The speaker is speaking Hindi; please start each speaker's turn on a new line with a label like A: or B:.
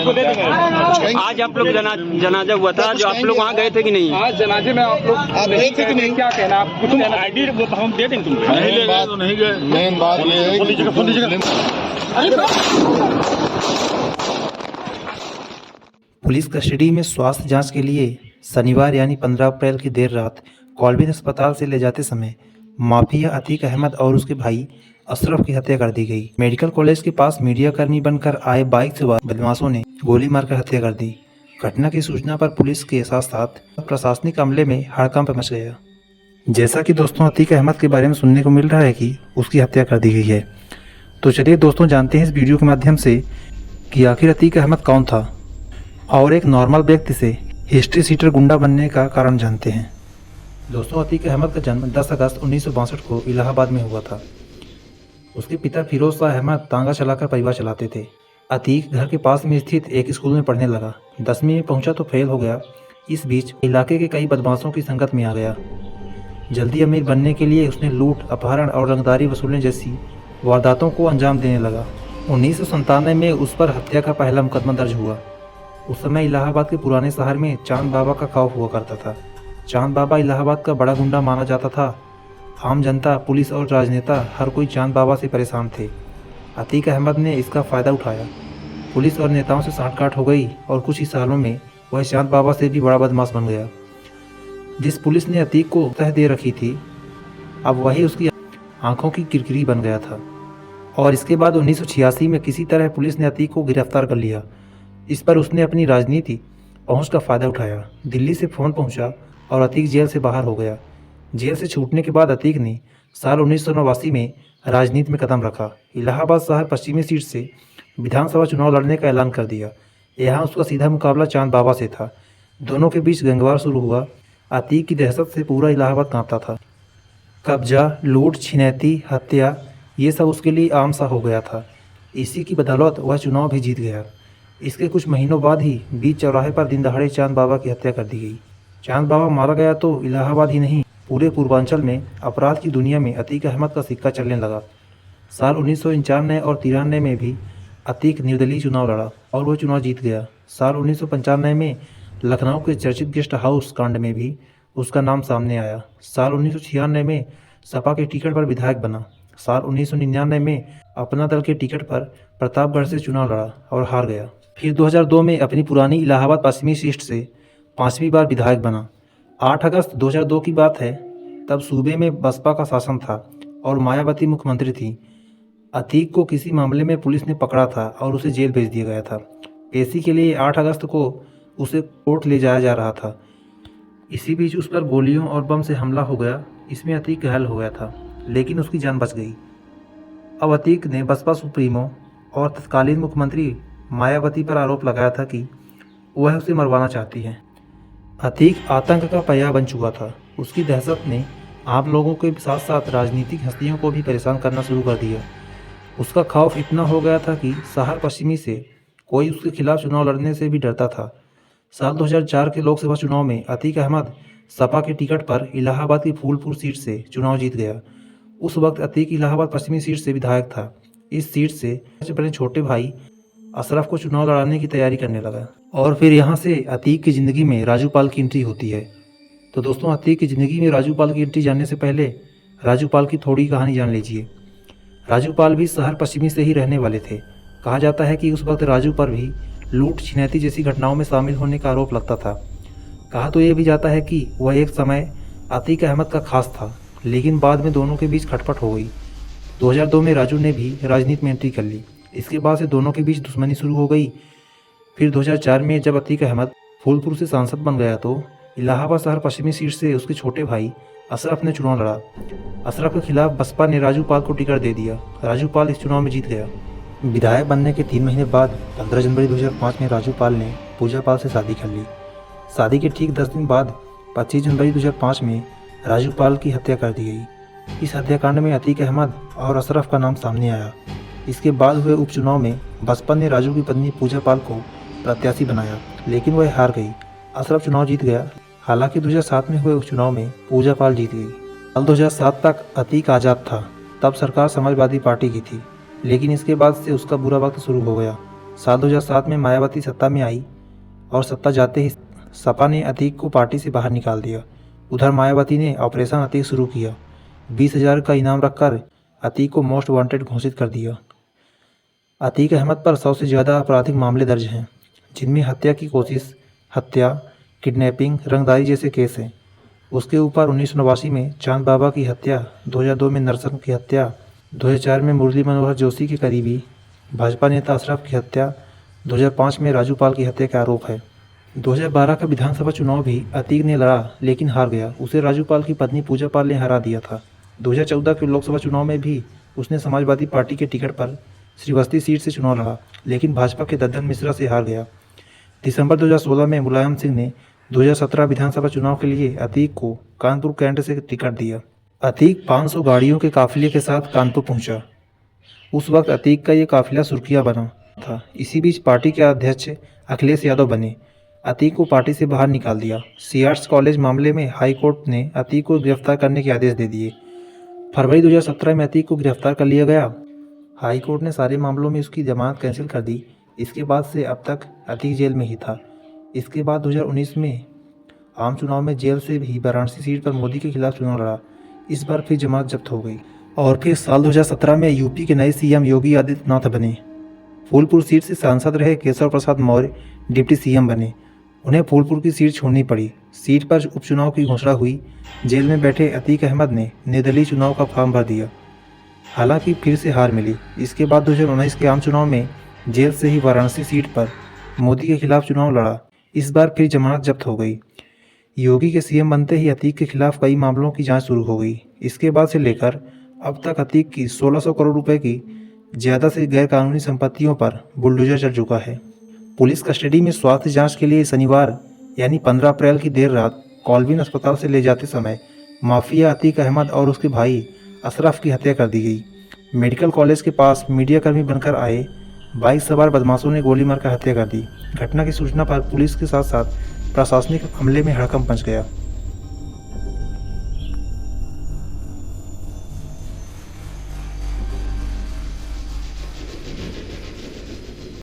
A: आज आप लोग जनाजा हुआ था, जो आप लोग वहाँ गए थे कि नहीं?
B: आज जनाजे में आप लोग
C: गए थे कि नहीं?
B: क्या कहना आप कुछ
A: तुम आईडी हम दे देंगे तुमको।
C: नहीं गए। मेन बात ये है
D: पुलिस कस्टडी में स्वास्थ्य जांच के लिए शनिवार यानी 15 अप्रैल की देर रात कॉल्विन अस्पताल से ले जाते समय माफिया अतीक अहमद और उसके भाई अशरफ की हत्या कर दी गई। मेडिकल कॉलेज के पास मीडिया कर्मी बनकर आए बाइक सवार बदमाशों ने गोली मारकर हत्या कर दी। घटना की सूचना पर पुलिस के साथ साथ प्रशासनिक अमले में हड़कंप मच गया। जैसा कि दोस्तों अतीक अहमद के बारे में सुनने को मिल रहा है कि उसकी हत्या कर दी गई है, तो चलिए दोस्तों जानते हैं इस वीडियो के माध्यम से कि आखिर अतीक अहमद कौन था और एक नॉर्मल व्यक्ति से हिस्ट्री सीटर गुंडा बनने का कारण जानते हैं। दोस्तों अतीक अहमद का जन्म 10 अगस्त 1962 को इलाहाबाद में हुआ था। उसके पिता फिरोज शाह अहमद तांगा चलाकर परिवार चलाते थे। अतीक घर के पास में स्थित एक स्कूल में पढ़ने लगा। 10वीं में पहुंचा तो फेल हो गया। इस बीच इलाके के कई बदमाशों की संगत में आ गया। जल्दी अमीर बनने के लिए उसने लूट, अपहरण और रंगदारी वसूलने जैसी वारदातों को अंजाम देने लगा। 1997 में उस पर हत्या का पहला मुकदमा दर्ज हुआ। उस समय इलाहाबाद के पुराने शहर में चांद बाबा का खौफ हुआ करता था। चांद बाबा इलाहाबाद का बड़ा गुंडा माना जाता था। आम जनता, पुलिस और राजनेता हर कोई चांद बाबा से परेशान थे। अतीक अहमद ने इसका फ़ायदा उठाया। पुलिस और नेताओं से साठगांठ हो गई और कुछ ही सालों में वह चांद बाबा से भी बड़ा बदमाश बन गया। जिस पुलिस ने अतीक को तह दे रखी थी, अब वही उसकी आंखों की किरकिरी बन गया था। और इसके बाद 1986 में किसी तरह पुलिस ने अतीक को गिरफ्तार कर लिया। इस पर उसने अपनी राजनीति पहुंच का फ़ायदा उठाया। दिल्ली से फ़ोन पहुंचा और अतीक जेल से बाहर हो गया। जेल से छूटने के बाद अतीक ने साल 1989 में राजनीति में कदम रखा। इलाहाबाद शहर पश्चिमी सीट से विधानसभा चुनाव लड़ने का ऐलान कर दिया। यहाँ उसका सीधा मुकाबला चांद बाबा से था। दोनों के बीच गैंगवार शुरू हुआ। अतीक की दहशत से पूरा इलाहाबाद कांपता था। कब्जा, लूट, छिनैती, हत्या, ये सब उसके लिए आम सा हो गया था। इसी की बदौलत वह चुनाव भी जीत गया। इसके कुछ महीनों बाद ही बीच चौराहे पर दिन दहाड़े चांद बाबा की हत्या कर दी गई। चांद बाबा मारा गया तो इलाहाबाद ही नहीं, पूरे पूर्वांचल में अपराध की दुनिया में अतीक अहमद का सिक्का चलने लगा। साल 1995 और 93 में भी अतीक निर्दलीय चुनाव लड़ा और वह चुनाव जीत गया। साल 1995 में लखनऊ के चर्चित गेस्ट हाउस कांड में भी उसका नाम सामने आया। साल 1996 में सपा के टिकट पर विधायक बना। साल 1999 में अपना दल के टिकट पर प्रतापगढ़ से चुनाव लड़ा और हार गया। फिर 2002 में अपनी पुरानी इलाहाबाद पश्चिमी सीट से 5वीं बार विधायक बना। 8 अगस्त 2002 की बात है, तब सूबे में बसपा का शासन था और मायावती मुख्यमंत्री थी। अतीक को किसी मामले में पुलिस ने पकड़ा था और उसे जेल भेज दिया गया था। पेशी के लिए 8 अगस्त को उसे कोर्ट ले जाया जा रहा था। इसी बीच उस पर गोलियों और बम से हमला हो गया। इसमें अतीक घायल हो गया था, लेकिन उसकी जान बच गई। अब अतीक ने बसपा सुप्रीमो और तत्कालीन मुख्यमंत्री मायावती पर आरोप लगाया था कि वह उसे मरवाना चाहती है। अतीक आतंक का पहिया बन चुका था। उसकी दहशत ने आम लोगों के साथ साथ राजनीतिक हस्तियों को भी परेशान करना शुरू कर दिया। उसका खौफ इतना हो गया था कि शहर पश्चिमी से कोई उसके खिलाफ चुनाव लड़ने से भी डरता था। साल 2004 के लोकसभा चुनाव में अतीक अहमद सपा के टिकट पर इलाहाबाद की फूलपुर सीट से चुनाव जीत गया। उस वक्त अतीक इलाहाबाद पश्चिमी सीट से विधायक था। इस सीट से अपने छोटे भाई अशरफ को चुनाव लड़ाने की तैयारी करने लगा। और फिर यहाँ से अतीक की ज़िंदगी में राजू पाल की एंट्री होती है। तो दोस्तों अतीक की ज़िंदगी में राजू पाल की एंट्री जानने से पहले राजू पाल की थोड़ी कहानी जान लीजिए। राजू पाल भी शहर पश्चिमी से ही रहने वाले थे। कहा जाता है कि उस वक्त राजू पर भी लूट, छिनैती जैसी घटनाओं में शामिल होने का आरोप लगता था। कहा तो यह भी जाता है कि वह एक समय अतीक अहमद का खास था, लेकिन बाद में दोनों के बीच खटपट हो गई। 2002 में राजू ने भी राजनीति में एंट्री कर ली। इसके बाद से दोनों के बीच दुश्मनी शुरू हो गई। फिर 2004 में जब अतीक अहमद फूलपुर से सांसद बन गया तो इलाहाबाद शहर पश्चिमी सीट से उसके छोटे भाई अशरफ ने चुनाव लड़ा। अशरफ के खिलाफ बसपा ने राजू पाल को टिकट दे दिया। राजू पाल इस चुनाव में जीत गया। विधायक बनने के 3 महीने बाद 15 जनवरी 2005 में राजू पाल ने पूजा पाल से शादी कर ली। शादी के ठीक 10 दिन बाद 25 जनवरी 2005 में राजू पाल की हत्या कर दी गई। इस हत्याकांड में अतीक अहमद और अशरफ का नाम सामने आया। इसके बाद हुए उपचुनाव में बसपा ने राजू की पत्नी पूजा पाल को प्रत्याशी बनाया, लेकिन वह हार गई। अशरफ चुनाव जीत गया। हालांकि 2007 में हुए उपचुनाव में पूजा पाल जीत गई। साल 2007 तक अतीक आज़ाद था। तब सरकार समाजवादी पार्टी की थी, लेकिन इसके बाद से उसका बुरा वक्त शुरू हो गया। साल 2007 में मायावती सत्ता में आई और सत्ता जाते ही सपा ने अतीक को पार्टी से बाहर निकाल दिया। उधर मायावती ने ऑपरेशन अतीक शुरू किया। 20,000 का इनाम रखकर अतीक को मोस्ट वांटेड घोषित कर दिया। अतीक अहमद पर 100 से ज़्यादा आपराधिक मामले दर्ज हैं, जिनमें हत्या की कोशिश, हत्या, किडनैपिंग, रंगदारी जैसे केस हैं। उसके ऊपर 1989 में चांद बाबा की हत्या, 2002 में नरसम की हत्या, 2004 में मुरली मनोहर जोशी के करीबी भाजपा नेता अशरफ की हत्या, 2005 में राजू पाल की हत्या का आरोप है। 2012 का विधानसभा चुनाव भी अतीक ने लड़ा लेकिन हार गया। उसे राजू पाल की पत्नी पूजा पाल ने हरा दिया था। 2014 के लोकसभा चुनाव में भी उसने समाजवादी पार्टी के टिकट पर श्रीवस्ती सीट से चुनाव लड़ा, लेकिन भाजपा के दद्दन मिश्रा से हार गया। दिसंबर 2016 में मुलायम सिंह ने 2017 विधानसभा चुनाव के लिए अतीक को कानपुर कैंट से टिकट दिया। अतीक 500 गाड़ियों के काफिले के साथ कानपुर पहुंचा। उस वक्त अतीक का ये काफिला सुर्खियां बना था। इसी बीच पार्टी के अध्यक्ष अखिलेश यादव बने। अतीक को पार्टी से बाहर निकाल दिया। सीआर्ट्स कॉलेज मामले में हाई कोर्ट ने अतीक को गिरफ्तार करने के आदेश दे दिए। फरवरी 2017 में अतीक को गिरफ्तार कर लिया गया। हाई कोर्ट ने सारे मामलों में उसकी जमानत कैंसिल कर दी। इसके बाद से अब तक अतीक जेल में ही था। इसके बाद 2019 में आम चुनाव में जेल से भी वाराणसी सीट पर मोदी के खिलाफ चुनाव लड़ा। इस बार फिर जमानत जब्त हो गई और फिर साल 2017 में यूपी के नए सीएम योगी आदित्यनाथ बने। फूलपुर सीट से सांसद रहे केशव प्रसाद मौर्य डिप्टी सीएम बने। उन्हें फूलपुर की सीट छोड़नी पड़ी। सीट पर उपचुनाव की घोषणा हुई। जेल में बैठे अतीक अहमद ने निर्दलीय चुनाव का फॉर्म भर दिया, हालांकि फिर से हार मिली। इसके बाद 2019 के आम चुनाव में जेल से ही वाराणसी सीट पर मोदी के खिलाफ चुनाव लड़ा। इस बार फिर जमानत जब्त हो गई। योगी के सीएम बनते ही अतीक के खिलाफ कई मामलों की जांच शुरू हो गई। इसके बाद से लेकर अब तक अतीक की 1600 करोड़ रुपए की ज़्यादा से गैरकानूनी संपत्तियों पर बुलडोजर चल चुका है। पुलिस कस्टडी में स्वास्थ्य जांच के लिए शनिवार यानी 15 अप्रैल की देर रात कॉल्विन अस्पताल से ले जाते समय माफिया अतीक अहमद और उसके भाई अशरफ की हत्या कर दी गई। मेडिकल कॉलेज के पास मीडियाकर्मी बनकर आए 22 सवार बदमाशों ने गोली मारकर हत्या कर दी। घटना की सूचना पर पुलिस के साथ साथ प्रशासनिक अमले में हड़कंप मच गया।